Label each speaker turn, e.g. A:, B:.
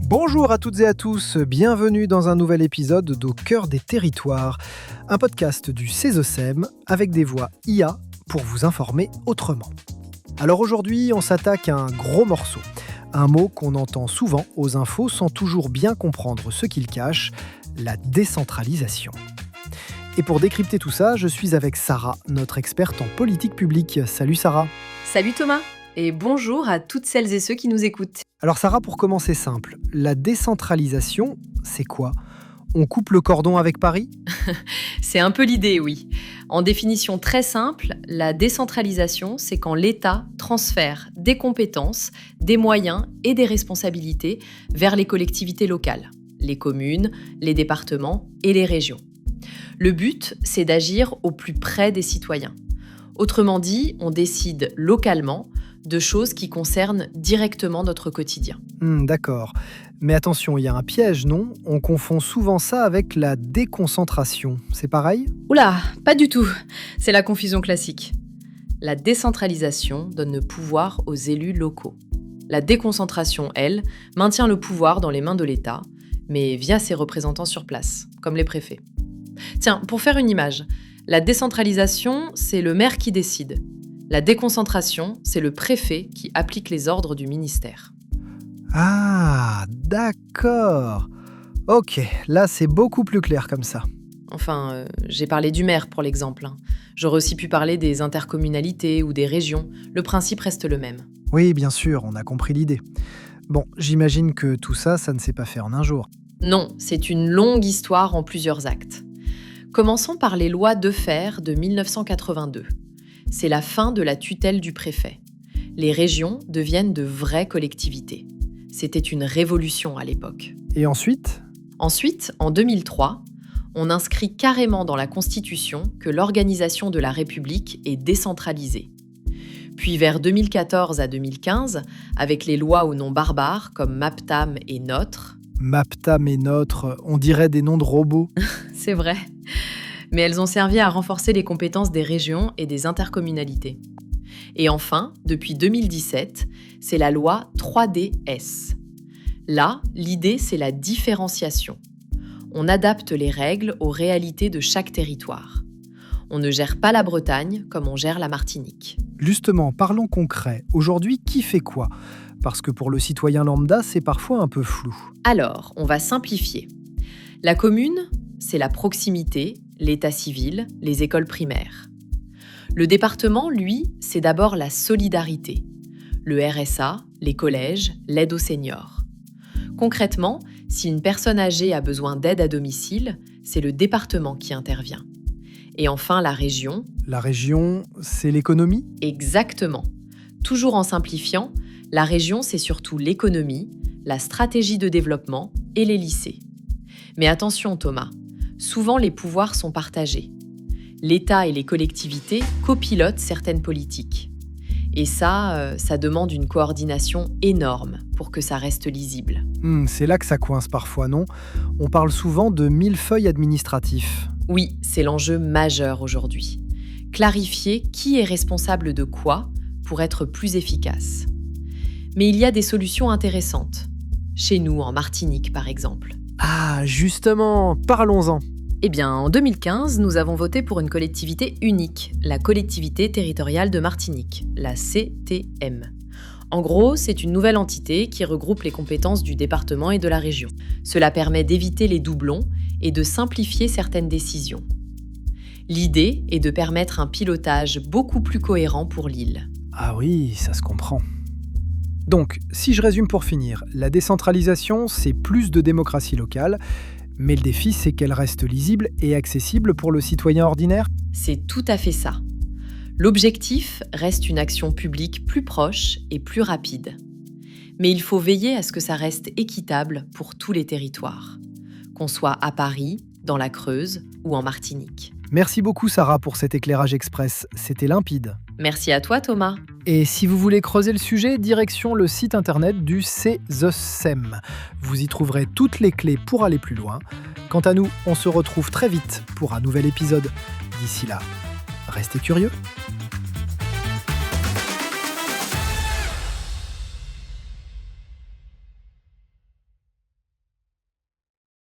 A: Bonjour à toutes et à tous, bienvenue dans un nouvel épisode d'Au cœur des territoires, un podcast du CESOCEM avec des voix IA pour vous informer autrement. Alors aujourd'hui, on s'attaque à un gros morceau, un mot qu'on entend souvent aux infos sans toujours bien comprendre ce qu'il cache, la décentralisation. Et pour décrypter tout ça, je suis avec Sarah, notre experte en politique publique. Salut Sarah.
B: Salut Thomas, et bonjour à toutes celles et ceux qui nous écoutent.
A: Alors Sarah, pour commencer simple, la décentralisation, c'est quoi ? On coupe le cordon avec Paris ?
B: C'est un peu l'idée, oui. En définition très simple, la décentralisation, c'est quand l'État transfère des compétences, des moyens et des responsabilités vers les collectivités locales, les communes, les départements et les régions. Le but, c'est d'agir au plus près des citoyens. Autrement dit, on décide localement de choses qui concernent directement notre quotidien.
A: D'accord. Mais attention, il y a un piège, non ? On confond souvent ça avec la déconcentration. C'est pareil ?
B: Oula, pas du tout. C'est la confusion classique. La décentralisation donne le pouvoir aux élus locaux. La déconcentration, elle, maintient le pouvoir dans les mains de l'État, mais via ses représentants sur place, comme les préfets. Tiens, pour faire une image, la décentralisation, c'est le maire qui décide. La déconcentration, c'est le préfet qui applique les ordres du ministère.
A: Ah, d'accord. Ok, là c'est beaucoup plus clair comme ça.
B: Enfin, j'ai parlé du maire pour l'exemple. J'aurais aussi pu parler des intercommunalités ou des régions. Le principe reste le même.
A: Oui, bien sûr, on a compris l'idée. Bon, j'imagine que tout ça, ça ne s'est pas fait en un jour.
B: Non, c'est une longue histoire en plusieurs actes. Commençons par les lois Defferre de 1982. C'est la fin de la tutelle du préfet. Les régions deviennent de vraies collectivités. C'était une révolution à l'époque.
A: Et ensuite ?
B: Ensuite, en 2003, on inscrit carrément dans la Constitution que l'organisation de la République est décentralisée. Puis vers 2014 à 2015, avec les lois au nom barbare comme MAPTAM et NOTRe.
A: MAPTAM et NOTRe, on dirait des noms de robots.
B: C'est vrai. Mais elles ont servi à renforcer les compétences des régions et des intercommunalités. Et enfin, depuis 2017, c'est la loi 3DS. Là, l'idée, c'est la différenciation. On adapte les règles aux réalités de chaque territoire. On ne gère pas la Bretagne comme on gère la Martinique.
A: Justement, parlons concret. Aujourd'hui, qui fait quoi ? Parce que pour le citoyen lambda, c'est parfois un peu flou.
B: Alors, on va simplifier. La commune, c'est la proximité, l'état civil, les écoles primaires. Le département, lui, c'est d'abord la solidarité. Le RSA, les collèges, l'aide aux seniors. Concrètement, si une personne âgée a besoin d'aide à domicile, c'est le département qui intervient. Et enfin, la région.
A: La région, c'est l'économie ?
B: Exactement. Toujours en simplifiant, la région, c'est surtout l'économie, la stratégie de développement et les lycées. Mais attention Thomas, souvent les pouvoirs sont partagés. L'État et les collectivités copilotent certaines politiques. Et ça demande une coordination énorme pour que ça reste lisible.
A: C'est là que ça coince parfois, non ? On parle souvent de millefeuille administratif.
B: Oui, c'est l'enjeu majeur aujourd'hui. Clarifier qui est responsable de quoi pour être plus efficace. Mais il y a des solutions intéressantes. Chez nous, en Martinique par exemple.
A: Ah, justement, parlons-en.
B: Eh bien, en 2015, nous avons voté pour une collectivité unique, la collectivité territoriale de Martinique, la CTM. En gros, c'est une nouvelle entité qui regroupe les compétences du département et de la région. Cela permet d'éviter les doublons et de simplifier certaines décisions. L'idée est de permettre un pilotage beaucoup plus cohérent pour l'île.
A: Ah oui, ça se comprend. Donc, si je résume pour finir, la décentralisation, c'est plus de démocratie locale, mais le défi, c'est qu'elle reste lisible et accessible pour le citoyen ordinaire ?
B: C'est tout à fait ça. L'objectif reste une action publique plus proche et plus rapide. Mais il faut veiller à ce que ça reste équitable pour tous les territoires, qu'on soit à Paris, dans la Creuse ou en Martinique.
A: Merci beaucoup Sarah pour cet éclairage express, c'était limpide.
B: Merci à toi Thomas.
A: Et si vous voulez creuser le sujet, direction le site internet du CESOCEM. Vous y trouverez toutes les clés pour aller plus loin. Quant à nous, on se retrouve très vite pour un nouvel épisode. D'ici là, restez curieux.